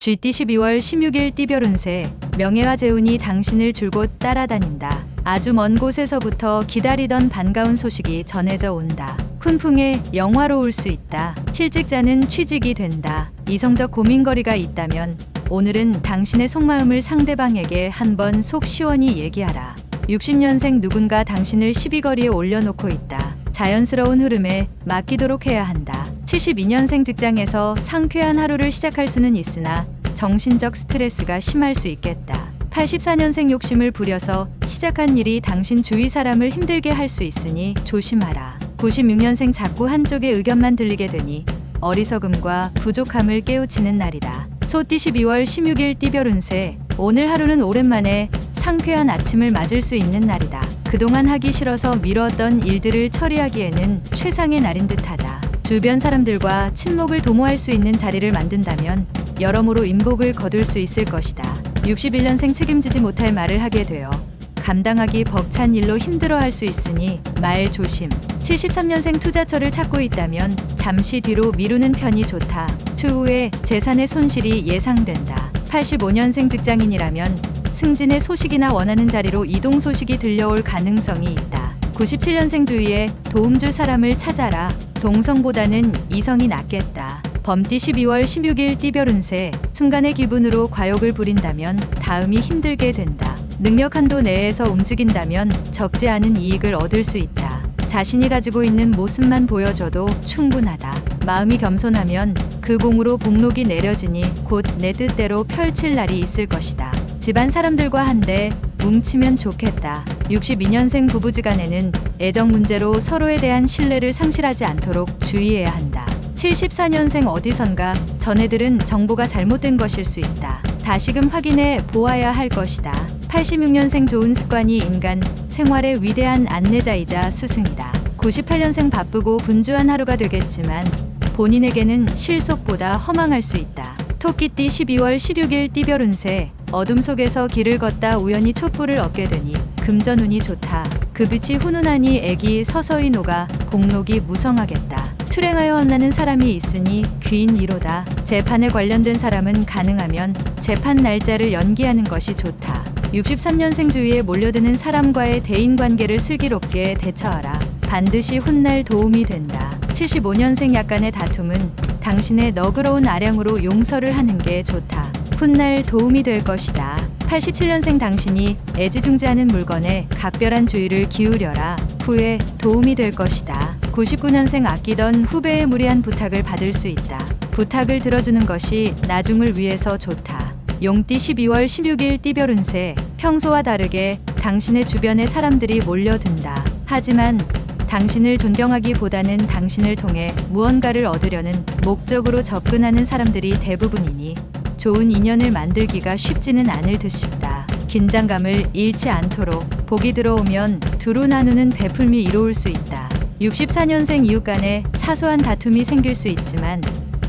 쥐띠 12월 16일 띠별 운세. 명예와 재운이 당신을 줄곧 따라다닌다. 아주 먼 곳에서부터 기다리던 반가운 소식이 전해져 온다. 훈풍에 영화로울 수 있다. 실직자는 취직이 된다. 이성적 고민거리가 있다면 오늘은 당신의 속마음을 상대방에게 한번 속 시원히 얘기하라. 60년생 누군가 당신을 시비거리에 올려놓고 있다. 자연스러운 흐름에 맡기도록 해야 한다. 72년생 직장에서 상쾌한 하루를 시작할 수는 있으나 정신적 스트레스가 심할 수 있겠다. 84년생 욕심을 부려서 시작한 일이 당신 주위 사람을 힘들게 할 수 있으니 조심하라. 96년생 자꾸 한쪽의 의견만 들리게 되니 어리석음과 부족함을 깨우치는 날이다. 소띠 12월 16일 띠별 운세. 오늘 하루는 오랜만에 상쾌한 아침을 맞을 수 있는 날이다. 그동안 하기 싫어서 미뤘던 일들을 처리하기에는 최상의 날인 듯하다. 주변 사람들과 친목을 도모할 수 있는 자리를 만든다면 여러모로 인복을 거둘 수 있을 것이다. 61년생 책임지지 못할 말을 하게 되어 감당하기 벅찬 일로 힘들어할 수 있으니 말 조심. 73년생 투자처를 찾고 있다면 잠시 뒤로 미루는 편이 좋다. 추후에 재산의 손실이 예상된다. 85년생 직장인이라면 승진의 소식이나 원하는 자리로 이동 소식이 들려올 가능성이 있다. 97년생 주위에 도움줄 사람을 찾아라. 동성보다는 이성이 낫겠다. 범띠 12월 16일 띠별 운세. 순간의 기분으로 과욕을 부린다면 다음이 힘들게 된다. 능력 한도 내에서 움직인다면 적지 않은 이익을 얻을 수 있다. 자신이 가지고 있는 모습만 보여줘도 충분하다. 마음이 겸손하면 그 공으로 복록이 내려지니 곧 내 뜻대로 펼칠 날이 있을 것이다. 집안 사람들과 한데 뭉치면 좋겠다. 62년생 부부지간에는 애정 문제로 서로에 대한 신뢰를 상실하지 않도록 주의해야 한다. 74년생 어디선가 전해들은 정보가 잘못된 것일 수 있다. 다시금 확인해 보아야 할 것이다. 86년생 좋은 습관이 인간 생활의 위대한 안내자이자 스승이다. 98년생 바쁘고 분주한 하루가 되겠지만 본인에게는 실속보다 허망할 수 있다. 토끼띠 12월 16일 띠별 운세. 어둠 속에서 길을 걷다 우연히 촛불을 얻게 되니 금전운이 좋다. 그 빛이 훈훈하니 액이 서서히 녹아 복록이 무성하겠다. 출행하여 혼나는 사람이 있으니 귀인 이로다. 재판에 관련된 사람은 가능하면 재판 날짜를 연기하는 것이 좋다. 63년생 주위에 몰려드는 사람과의 대인관계를 슬기롭게 대처하라. 반드시 훗날 도움이 된다. 75년생 약간의 다툼은 당신의 너그러운 아량으로 용서를 하는 게 좋다. 훗날 도움이 될 것이다. 87년생 당신이 애지중지하는 물건에 각별한 주의를 기울여라. 후에 도움이 될 것이다. 99년생 아끼던 후배의 무리한 부탁을 받을 수 있다. 부탁을 들어주는 것이 나중을 위해서 좋다. 용띠 12월 16일 띠별 운세. 평소와 다르게 당신의 주변에 사람들이 몰려든다. 하지만 당신을 존경하기보다는 당신을 통해 무언가를 얻으려는 목적으로 접근하는 사람들이 대부분이니 좋은 인연을 만들기가 쉽지는 않을 듯 싶다. 긴장감을 잃지 않도록 복이 들어오면 두루 나누는 베풀미 이로울 수 있다. 64년생 이웃 간에 사소한 다툼이 생길 수 있지만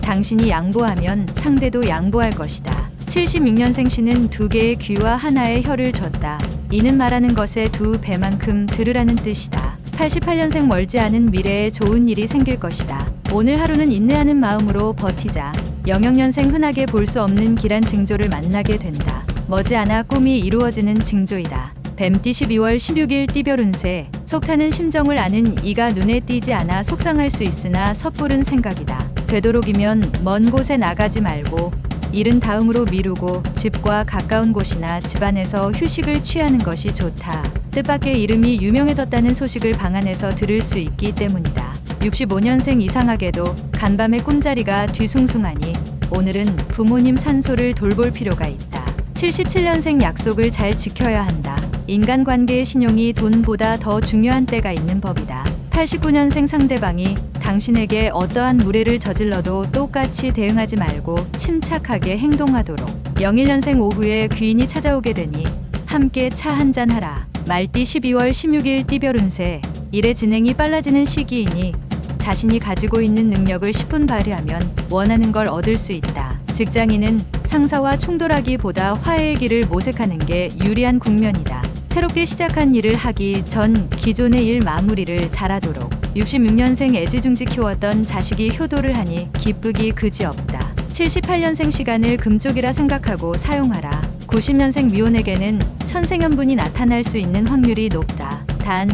당신이 양보하면 상대도 양보할 것이다. 76년생 신은 두 개의 귀와 하나의 혀를 줬다. 이는 말하는 것의 두 배만큼 들으라는 뜻이다. 88년생 멀지 않은 미래에 좋은 일이 생길 것이다. 오늘 하루는 인내하는 마음으로 버티자. 00년생 흔하게 볼 수 없는 길한 징조를 만나게 된다. 머지않아 꿈이 이루어지는 징조이다. 뱀띠 12월 16일 띠별 운세. 속타는 심정을 아는 이가 눈에 띄지 않아 속상할 수 있으나 섣부른 생각이다. 되도록이면 먼 곳에 나가지 말고 일은 다음으로 미루고 집과 가까운 곳이나 집안에서 휴식을 취하는 것이 좋다. 뜻밖의 이름이 유명해졌다는 소식을 방 안에서 들을 수 있기 때문이다. 65년생 이상하게도 간밤에 꿈자리가 뒤숭숭하니 오늘은 부모님 산소를 돌볼 필요가 있다. 77년생 약속을 잘 지켜야 한다. 인간관계의 신용이 돈보다 더 중요한 때가 있는 법이다. 89년생 상대방이 당신에게 어떠한 무례를 저질러도 똑같이 대응하지 말고 침착하게 행동하도록. 01년생 오후에 귀인이 찾아오게 되니 함께 차 한잔하라. 말띠 12월 16일 띠별 운세. 일의 진행이 빨라지는 시기이니 자신이 가지고 있는 능력을 10분 발휘하면 원하는 걸 얻을 수 있다. 직장인은 상사와 충돌하기보다 화해의 길을 모색하는 게 유리한 국면이다. 새롭게 시작한 일을 하기 전 기존의 일 마무리를 잘하도록. 66년생 애지중지 키웠던 자식이 효도를 하니 기쁘기 그지없다. 78년생 시간을 금쪽이라 생각하고 사용하라. 90년생 미혼에게는 천생연분이 나타날 수 있는 확률이 높다. 단,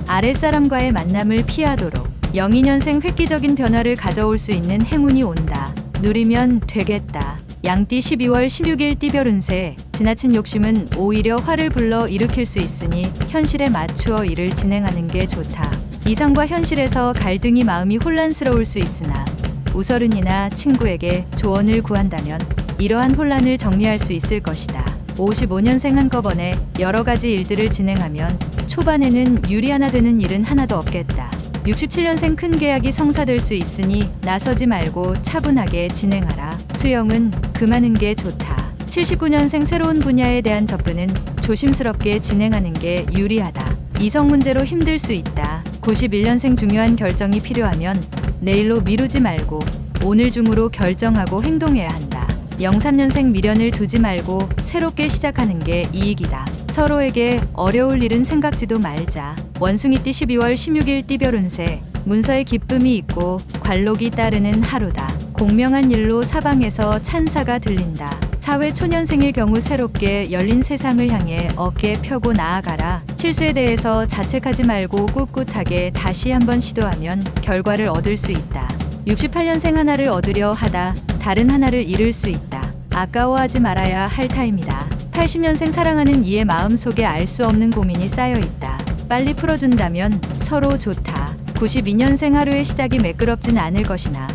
아랫사람과의 만남을 피하도록. 02년생 획기적인 변화를 가져올 수 있는 행운이 온다. 누리면 되겠다. 양띠 12월 16일 띠별 운세. 지나친 욕심은 오히려 화를 불러 일으킬 수 있으니 현실에 맞추어 일을 진행하는 게 좋다. 이상과 현실에서 갈등이 마음이 혼란스러울 수 있으나 우설은이나 친구에게 조언을 구한다면 이러한 혼란을 정리할 수 있을 것이다. 55년생 한꺼번에 여러 가지 일들을 진행하면 초반에는 유리 하나 되는 일은 하나도 없겠다. 67년생 큰 계약이 성사될 수 있으니 나서지 말고 차분하게 진행하라. 수영은 금하는 게 좋다. 79년생 새로운 분야에 대한 접근은 조심스럽게 진행하는 게 유리하다. 이성 문제로 힘들 수 있다. 91년생 중요한 결정이 필요하면 내일로 미루지 말고 오늘 중으로 결정하고 행동해야 한다. 03년생 미련을 두지 말고 새롭게 시작하는 게 이익이다. 서로에게 어려울 일은 생각지도 말자. 원숭이띠 12월 16일 띠별 운세. 문서에 기쁨이 있고 관록이 따르는 하루다. 공명한 일로 사방에서 찬사가 들린다. 사회 초년생일 경우 새롭게 열린 세상을 향해 어깨 펴고 나아가라. 실수에 대해서 자책하지 말고 꿋꿋하게 다시 한번 시도하면 결과를 얻을 수 있다. 68년생 하나를 얻으려 하다 다른 하나를 잃을 수 있다. 아까워하지 말아야 할 타임이다. 80년생 사랑하는 이의 마음속에 알 수 없는 고민이 쌓여 있다. 빨리 풀어준다면 서로 좋다. 92년생 하루의 시작이 매끄럽진 않을 것이나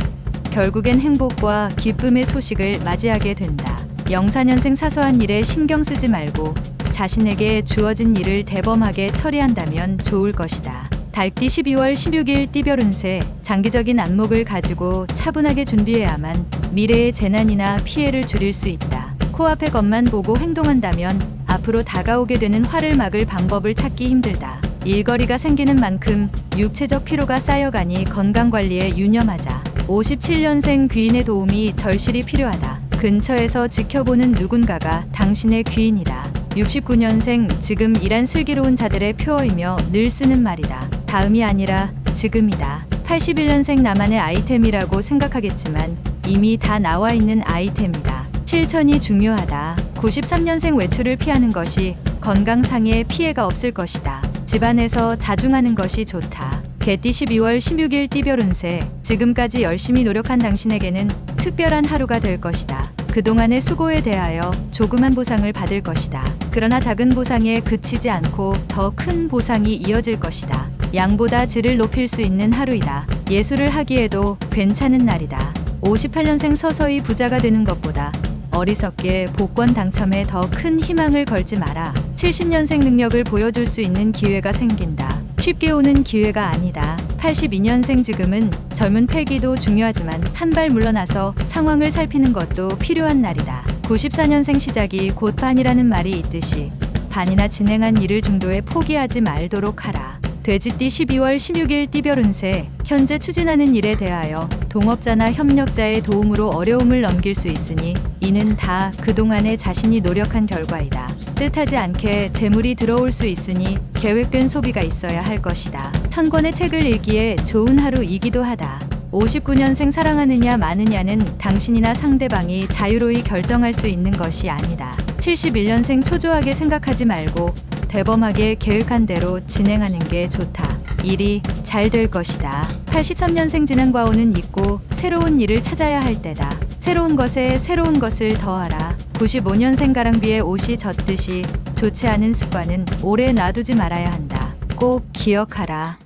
결국엔 행복과 기쁨의 소식을 맞이하게 된다. 04년생 사소한 일에 신경 쓰지 말고 자신에게 주어진 일을 대범하게 처리한다면 좋을 것이다. 달띠 12월 16일 띠별 운세. 장기적인 안목을 가지고 차분하게 준비해야만 미래의 재난이나 피해를 줄일 수 있다. 코앞의 것만 보고 행동한다면 앞으로 다가오게 되는 화를 막을 방법을 찾기 힘들다. 일거리가 생기는 만큼 육체적 피로가 쌓여가니 건강관리에 유념하자. 57년생 귀인의 도움이 절실히 필요하다. 근처에서 지켜보는 누군가가 당신의 귀인이다. 69년생 지금 이란 슬기로운 자들의 표어이며 늘 쓰는 말이다. 다음이 아니라 지금이다. 81년생 나만의 아이템이라고 생각하겠지만 이미 다 나와 있는 아이템이다. 실천이 중요하다. 93년생 외출을 피하는 것이 건강상의 피해가 없을 것이다. 집안에서 자중하는 것이 좋다. 개띠 12월 16일 띠별 운세. 지금까지 열심히 노력한 당신에게는 특별한 하루가 될 것이다. 그동안의 수고에 대하여 조그만 보상을 받을 것이다. 그러나 작은 보상에 그치지 않고 더 큰 보상이 이어질 것이다. 양보다 질을 높일 수 있는 하루이다. 예술을 하기에도 괜찮은 날이다. 58년생 서서히 부자가 되는 것보다 어리석게 복권 당첨에 더 큰 희망을 걸지 마라. 70년생 능력을 보여줄 수 있는 기회가 생긴다. 쉽게 오는 기회가 아니다. 82년생 지금은 젊은 패기도 중요하지만 한 발 물러나서 상황을 살피는 것도 필요한 날이다. 94년생 시작이 곧 반이라는 말이 있듯이 반이나 진행한 일을 중도에 포기하지 말도록 하라. 돼지띠 12월 16일 띠별 운세. 현재 추진하는 일에 대하여 동업자나 협력자의 도움으로 어려움을 넘길 수 있으니 이는 다 그동안에 자신이 노력한 결과이다. 뜻하지 않게 재물이 들어올 수 있으니 계획된 소비가 있어야 할 것이다. 1000권의 책을 읽기에 좋은 하루이기도 하다. 59년생 사랑하느냐 마느냐는 당신이나 상대방이 자유로이 결정할 수 있는 것이 아니다. 71년생 초조하게 생각하지 말고 대범하게 계획한 대로 진행하는 게 좋다. 일이 잘 될 것이다. 83년생 지난과오는 잊고 새로운 일을 찾아야 할 때다. 새로운 것에 새로운 것을 더하라. 95년생 가랑비에 옷이 젖듯이 좋지 않은 습관은 오래 놔두지 말아야 한다. 꼭 기억하라.